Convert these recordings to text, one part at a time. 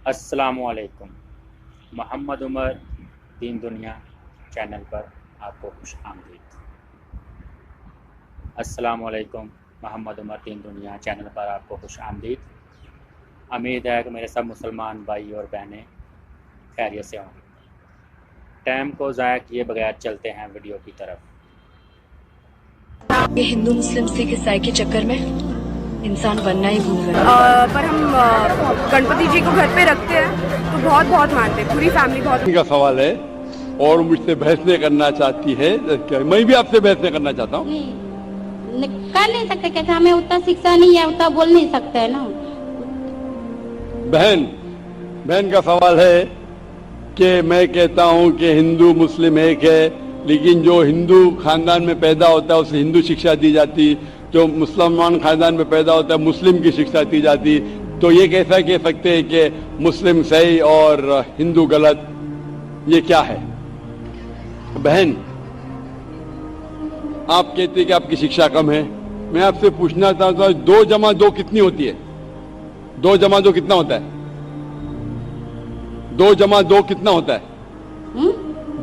अस्सलामुअलैकुम। मोहम्मद उमर दीन दुनिया चैनल पर आपको खुश आमदीद। अस्सलामुअलैकुम। मोहम्मद उमर दीन दुनिया चैनल पर आपको खुश आमदीद। उम्मीद है कि मेरे सब मुसलमान भाई और बहनें खैरियत से होंगे। टाइम को ज़ाया किए बगैर चलते हैं वीडियो की तरफ। ये हिंदू मुस्लिम सिख ईसाई के चक्कर में इंसान बनना ही भूल गए। पर हम गणपति जी को घर पे रखते हैं तो बहुत बहुत मानते हैं, पूरी फैमिली बहुत। का सवाल है और मुझसे बहस नहीं करना चाहती है। मैं भी आपसे बहस नहीं करना चाहता हूँ। कर नहीं सकते, कैसे हमें उतना शिक्षा नहीं है, उतना बोल नहीं सकते है ना। बहन का सवाल है कि मैं कहता हूँ कि हिंदू मुस्लिम एक है, लेकिन जो हिंदू खानदान में पैदा होता है उसे हिंदू शिक्षा दी जाती, जो मुसलमान खानदान में पैदा होता है मुस्लिम की शिक्षा दी जाती। तो ये कैसा कह सकते हैं कि मुस्लिम सही और हिंदू गलत? ये क्या है? बहन, आप कहते हैं कि आपकी शिक्षा कम है। मैं आपसे पूछना चाहता हूं 2 जमा 2 कितनी होती है? 2 जमा 2 कितना होता है? 2 जमा 2 कितना होता है?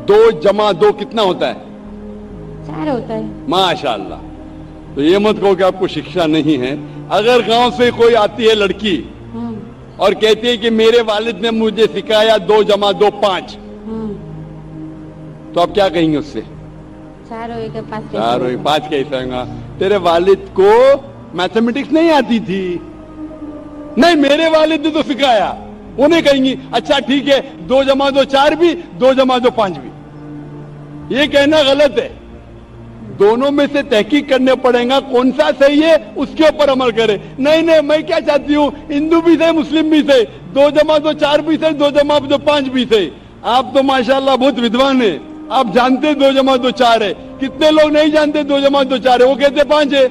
2 जमा 2 कितना होता है? 4 होता है। माशाअल्लाह। तो ये मत कहो कि आपको शिक्षा नहीं है। अगर गांव से कोई आती है लड़की और कहती है कि मेरे वालिद ने मुझे सिखाया 2 जमा 2 5, तो आप क्या कहेंगे उससे? 4 होएगा 5 4 होएगा 5 कैसे होगा? तेरे वालिद को मैथमेटिक्स नहीं आती थी? नहीं, मेरे वालिद ने तो सिखाया। उन्हें कहेंगी अच्छा ठीक है 2 जमा 2 4 भी, 2 जमा 2 5 भी। ये कहना गलत है। दोनों में से तहकीक करने पड़ेगा कौन सा सही है, उसके ऊपर अमल करे। नहीं, मैं क्या चाहती हूँ, हिंदू भी सही मुस्लिम भी सही, 2 जमा 2 4 भी सही, 2 जमा 2 5 भी सही। आप तो माशाल्लाह बहुत विद्वान है, आप जानते 2 जमा 2 4 है। कितने लोग नहीं जानते 2 जमा 2 4 है, वो कहते 5 है।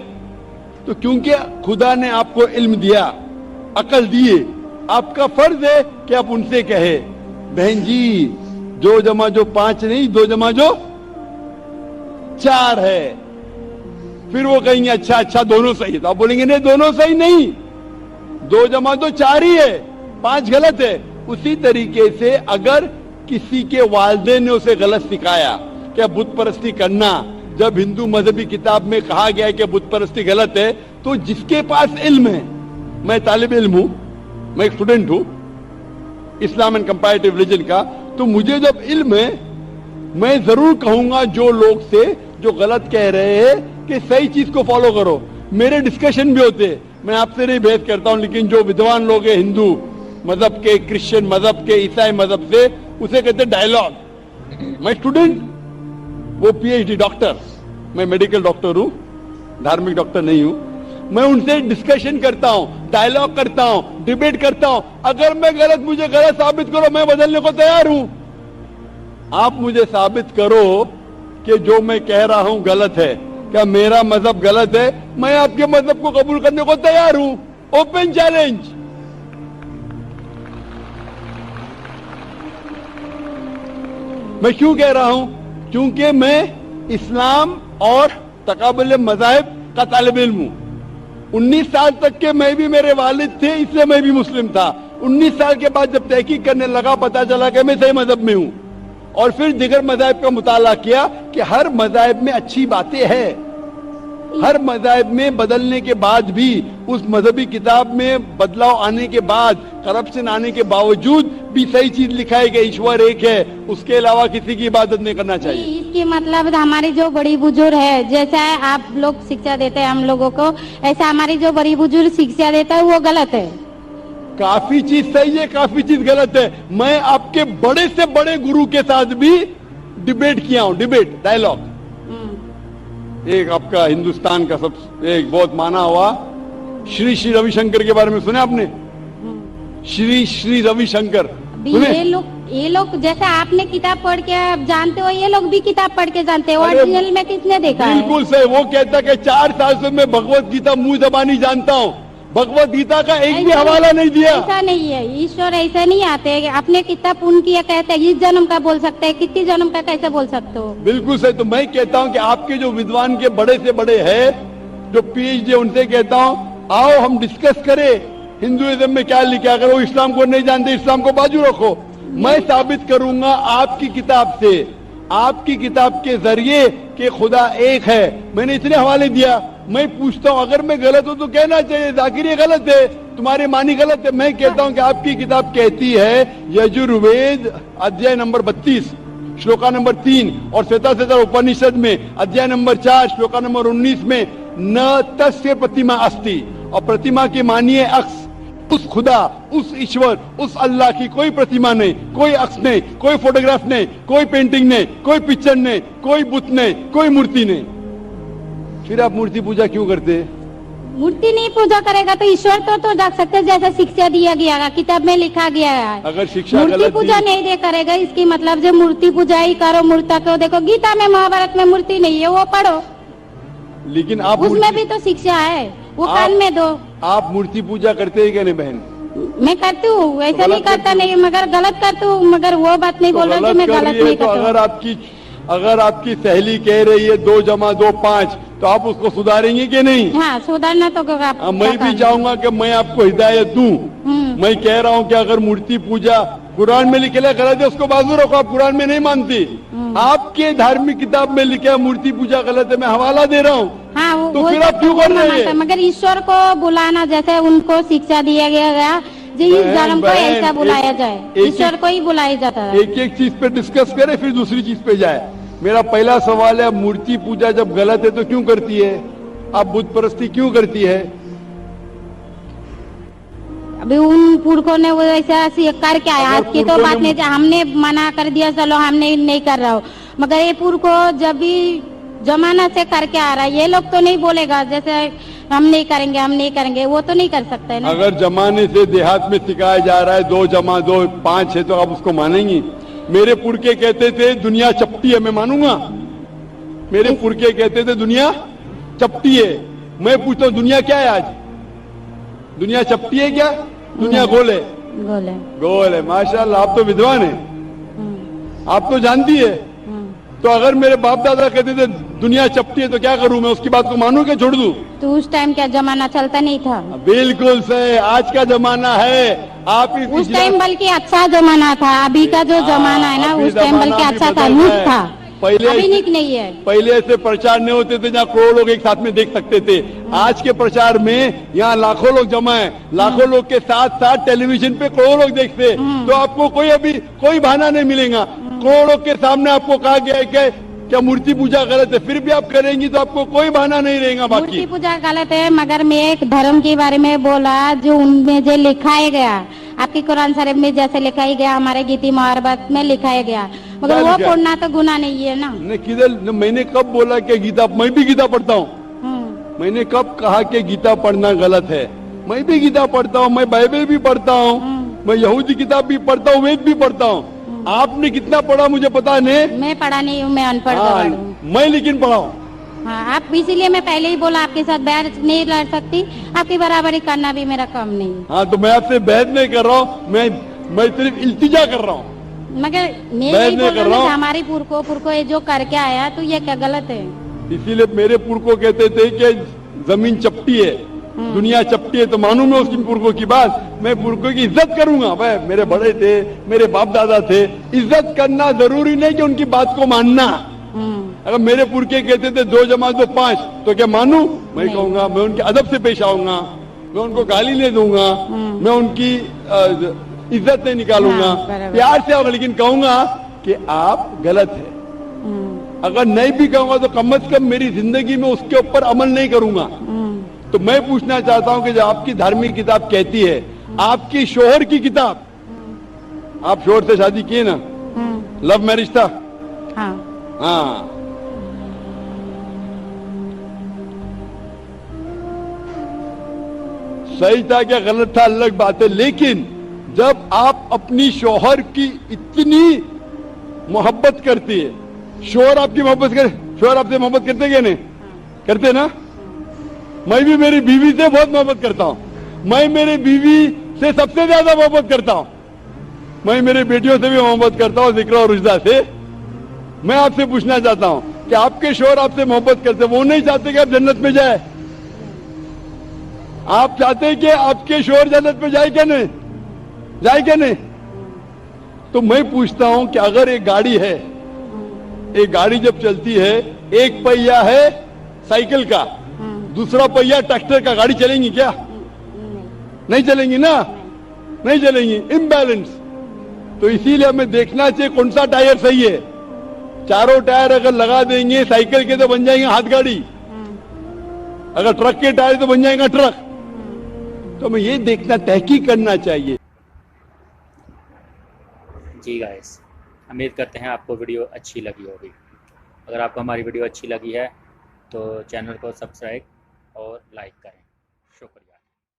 तो क्योंकि खुदा ने आपको इल्म दिया, अकल दिए, आपका फर्ज है कि आप उनसे कहे बहन जी 2 जमा 2 5 नहीं, 2 जमा 2 4 है। फिर वो कहेंगे अच्छा दोनों सही है। तो आप बोलेंगे नहीं, दोनों सही नहीं, 2 जमा 2 4 ही है, 5 गलत है। उसी तरीके से अगर किसी के वालिदैन ने उसे गलत सिखाया क्या बुत परस्ती करना, जब हिंदू मजहबी किताब में कहा गया है कि बुत परस्ती गलत है, तो जिसके पास इल्म है, मैं तालिब इल्म हूं, मैं एक स्टूडेंट हूं इस्लाम एंड कंपैरेटिव रिलीजन का, तो मुझे जब इल्म है मैं जरूर कहूंगा जो लोग से जो गलत कह रहे हैं कि सही चीज को फॉलो करो। मेरे डिस्कशन भी होते हैं, मैं आपसे नहीं बहस करता हूं, लेकिन जो विद्वान लोग हैं हिंदू मजहब के, क्रिश्चियन मजहब के, ईसाई मजहब से, उसे कहते डायलॉग। मैं स्टूडेंट, वो पीएचडी डॉक्टर, मैं मेडिकल डॉक्टर हूं, धार्मिक डॉक्टर नहीं हूं। मैं उनसे डिस्कशन करता हूं, डायलॉग करता हूं, डिबेट करता हूं। अगर मैं गलत, मुझे गलत साबित करो, मैं बदलने को तैयार हूं। आप मुझे साबित करो कि जो मैं कह रहा हूं गलत है, क्या मेरा मजहब गलत है, मैं आपके मजहब को कबूल करने को तैयार हूं। Open challenge. मैं क्यों कह रहा हूं? क्योंकि मैं इस्लाम और तकाबुल मज़ाहिब का तालिब इल्म हूं। 19 साल तक के मैं भी, मेरे वालिद थे, इसलिए मैं भी मुस्लिम था। 19 साल के बाद जब तहकीक करने लगा, पता चला कि मैं सही मजहब में हूं, और फिर दिगर मज़ाहिब का मुताला किया कि हर मज़ाहिब में अच्छी बातें हैं। हर मज़ाहिब में बदलने के बाद भी, उस मजहबी किताब में बदलाव आने के बाद, करप्शन आने के बावजूद भी सही चीज लिखा है कि ईश्वर एक है, उसके अलावा किसी की इबादत नहीं करना चाहिए। इसके मतलब हमारे जो बड़ी बुजुर्ग है, जैसा आप लोग शिक्षा देते हैं हम लोगों को, ऐसा हमारी जो बड़ी बुजुर्ग शिक्षा देता है वो गलत है। काफी चीज सही है, काफी चीज गलत है। मैं आपके बड़े से बड़े गुरु के साथ भी डिबेट किया हूं, डिबेट डायलॉग। एक आपका हिंदुस्तान का सब एक बहुत माना हुआ श्री रविशंकर के बारे में सुने आपने? श्री रविशंकर सुने? ये लोग जैसे आपने किताब पढ़ के आप जानते हो, ये लोग भी किताब पढ़ के जानते हैं। ओरिजिनल में किसने देखा है? बिल्कुल सही। वो कहता है कि 4 साल से मैं भगवत गीता मुंह जबानी जानता हूँ, भगवत गीता का एक भी हवाला नहीं दिया। ऐसा नहीं है, ईश्वर ऐसे नहीं आते। आपने कितना पुण्य किया कहते हैं, इस जन्म का बोल सकते हैं, कितनी जन्म का कैसे बोल सकते हो? बिल्कुल सही। तो मैं कहता हूं कि आपके जो विद्वान के बड़े से बड़े हैं, जो पीएचडी, उनसे कहता हूं आओ हम डिस्कस करें हिंदुइज्म में क्या लिखा है? अगर वो इस्लाम को नहीं जानते, इस्लाम को बाजू रखो। मैं साबित करूंगा आपकी किताब से, आपकी किताब के जरिए कि खुदा एक है। मैंने इतने हवाले दिया। मैं पूछता हूं, अगर मैं गलत हूं तो कहना चाहिए जाकिर ये गलत है, तुम्हारे मानी गलत है। मैं कहता हूं कि आपकी किताब कहती है यजुर्वेद अध्याय नंबर 32 श्लोका नंबर 3 और श्वेता उपनिषद में अध्याय नंबर 4 श्लोका नंबर 19 में न तस्य प्रतिमा अस्ति, और प्रतिमा के मानिए अक्स। उस खुदा, उस ईश्वर, उस अल्लाह की कोई प्रतिमा नहीं, कोई अक्स नहीं, कोई फोटोग्राफ नहीं, कोई पेंटिंग नहीं, कोई पिक्चर नहीं, कोई बुत नहीं, कोई मूर्ति नहीं। फिर आप मूर्ति पूजा क्यों करते हैं? मूर्ति नहीं पूजा करेगा तो ईश्वर तो रख सकते हैं, जैसा शिक्षा दिया गया है, किताब में लिखा गया है। अगर शिक्षा मूर्ति पूजा नहीं दे करेगा, इसकी मतलब जो मूर्ति पूजा ही करो, मूर्ता को देखो, गीता में महाभारत में मूर्ति नहीं है, वो पढ़ो। लेकिन आप उसमें भी तो शिक्षा है, वो कान में दो। आप मूर्ति पूजा करते हैं क्या नहीं बहन? मैं करती हूँ, ऐसा नहीं करता नहीं, मगर गलत करती हूँ, मगर वो बात नहीं बोल रहा कि मैं गलत नहीं करती। अगर आपकी सहेली कह रही है 2 + 2 5, तो आप उसको सुधारेंगे कि नहीं? हाँ, सुधारना तो मैं भी चाहूंगा कि मैं आपको हिदायत दूं। मैं कह रहा हूं कि अगर मूर्ति पूजा कुरान में लिखे गलत है, उसको बाजू रखो। आप कुरान में नहीं मानती, आपके धार्मिक किताब में लिखा मूर्ति पूजा गलत है, मैं हवाला दे रहा हूँ। हाँ, तो फिर आप क्यों कर रहे हैं? मगर ईश्वर को बुलाना, जैसे उनको शिक्षा दिया गया जी, इस धर्म को ऐसा बुलाया जाए, ईश्वर को ही बुलाया जाता है। एक एक चीज पे डिस्कस करे, फिर दूसरी चीज पे जाए। मेरा पहला सवाल है, मूर्ति पूजा जब गलत है तो क्यों करती है? आप बुत परस्ती क्यों करती है? अभी उन पुरखों ने वो ऐसा करके आया, आज की तो बात नहीं, हमने मना कर दिया, चलो हमने नहीं कर रहा हूँ, मगर ये पुरखों जब भी जमाना से करके आ रहा है, ये लोग तो नहीं बोलेगा जैसे हम नहीं करेंगे, हम नहीं करेंगे, वो तो नहीं कर सकते ना। अगर जमाने से देहात में सिखाया जा रहा है 2 + 2 5 है, तो आप उसको मानेंगी? मेरे पुरखे कहते थे दुनिया चपटी है, मैं मानूंगा? मेरे पुरखे कहते थे दुनिया चपटी है। मैं पूछता हूँ दुनिया क्या है आज? दुनिया चपटी है क्या? दुनिया गोल है? गोल है। माशाल्लाह, आप तो विद्वान है, आप तो जानती है। तो अगर मेरे बाप दादा कहते थे दुनिया चपटी है तो क्या करूं मैं? उसकी बात को मानूं क्या छोड़ दूं? तो उस टाइम क्या जमाना चलता नहीं था? बिल्कुल सही, आज का जमाना है। आप उस टाइम बल्कि अच्छा जमाना था, अभी का जो जमाना है ना, उस टाइम बल्कि अच्छा था, लूट था, पहले अभी निक नहीं है। पहले ऐसे प्रचार नहीं होते थे जहाँ करोड़ों लोग एक साथ में देख सकते थे। आज के प्रचार में यहाँ लाखों लोग जमा है, लाखों लोग के साथ साथ टेलीविजन पे करोड़ों लोग देखते, तो आपको कोई बहाना नहीं मिलेगा। करोड़ों के सामने आपको कहा गया है कि क्या मूर्ति पूजा गलत है, फिर भी आप करेंगी तो आपको कोई बहाना नहीं रहेगा। बाकी मूर्ति पूजा गलत है, मगर मैं एक धर्म के बारे में बोला जो उनमें जो लिखाया गया, आपकी कुरान शरीफ में जैसे लिखाई गया, हमारे गीता महाभारत में लिखाया गया, मगर वो पढ़ना तो गुनाह नहीं है ना। नहीं, किधर मैंने कब बोला कि गीता? मैं भी गीता पढ़ता हूँ। मैंने कब कहा कि गीता पढ़ना गलत है? मैं भी गीता पढ़ता हूँ, मैं बाइबल भी पढ़ता हूँ, मैं यहूदी किताब भी पढ़ता हूँ, वेद भी पढ़ता हूँ। आपने कितना पढ़ा मुझे पता नहीं, मैं पढ़ा नहीं हूँ, मैं अनपढ़ हूँ। मैं लेकिन पढ़ा हूँ। हाँ, आप इसीलिए मैं पहले ही बोला आपके साथ बहस नहीं लड़ सकती, आपकी बराबरी करना भी मेरा काम नहीं। हाँ, तो मैं आपसे बहस नहीं कर रहा हूँ, मैं सिर्फ इल्तिजा कर रहा हूँ। मगर मैं नहीं बोल रहा हूँ हमारी पुरखों ये जो करके आया तो ये क्या गलत है? इसीलिए मेरे पुरखों कहते थे कि जमीन चपटी है, दुनिया चपटी है, तो मानू मैं उसकी पुरखों की बात। मैं पुरखों की इज्जत करूंगा। भाई मेरे बड़े थे, मेरे बाप दादा थे, इज्जत करना जरूरी नहीं कि उनकी बात को मानना। अगर मेरे पुरखे कहते थे 2 + 2 5, तो क्या मानू? मैं कहूंगा, मैं उनके अदब से पेश आऊंगा, मैं उनको गाली नहीं दूंगा, मैं उनकी इज्जत नहीं निकालूंगा, प्यार से आऊंगा, लेकिन कहूंगा कि आप गलत है। अगर नहीं भी कहूंगा तो कम से कम मेरी जिंदगी में उसके ऊपर अमल नहीं करूंगा। तो मैं पूछना चाहता हूं कि जो आपकी धार्मिक किताब कहती है, आपकी शोहर की किताब, आप शोहर से शादी किए ना? लव मैरिज था? हाँ। सही था क्या गलत था अलग बात है, लेकिन जब आप अपनी शोहर की इतनी मोहब्बत करती है, शोहर आपकी मोहब्बत करे, शोहर आपसे मोहब्बत करते क्या नहीं करते ना? मैं भी मेरी बीवी से बहुत मोहब्बत करता हूं, मैं मेरी बीवी से सबसे ज्यादा मोहब्बत करता हूं, मैं मेरी बेटियों से भी मोहब्बत करता हूं, जिक्र और रुजदा से। मैं आपसे पूछना चाहता हूं कि आपके शोहर आपसे मोहब्बत करते, वो नहीं चाहते कि आप जन्नत में जाए? आप चाहते हैं कि आपके शोहर जन्नत पे जाए क्या नहीं, जाए क्या नहीं? तो मैं पूछता हूं कि अगर एक गाड़ी है, एक गाड़ी जब चलती है, एक पहिया है साइकिल का, दूसरा पहिया ट्रैक्टर का, गाड़ी चलेंगी क्या? नहीं चलेंगी ना, नहीं चलेंगी, इम्बैलेंस। तो इसीलिए हमें देखना चाहिए कौन सा टायर सही है। चारों टायर अगर लगा देंगे साइकिल के तो बन जाएंगे हाथ गाड़ी, अगर ट्रक के टायर तो बन जाएगा ट्रक। तो हमें ये देखना, तहकीक करना चाहिए। जी गाइस, उम्मीद करते हैं आपको वीडियो अच्छी लगी होगी। अगर आपको हमारी वीडियो अच्छी लगी है तो चैनल को सब्सक्राइब और लाइक करें। शुक्रिया।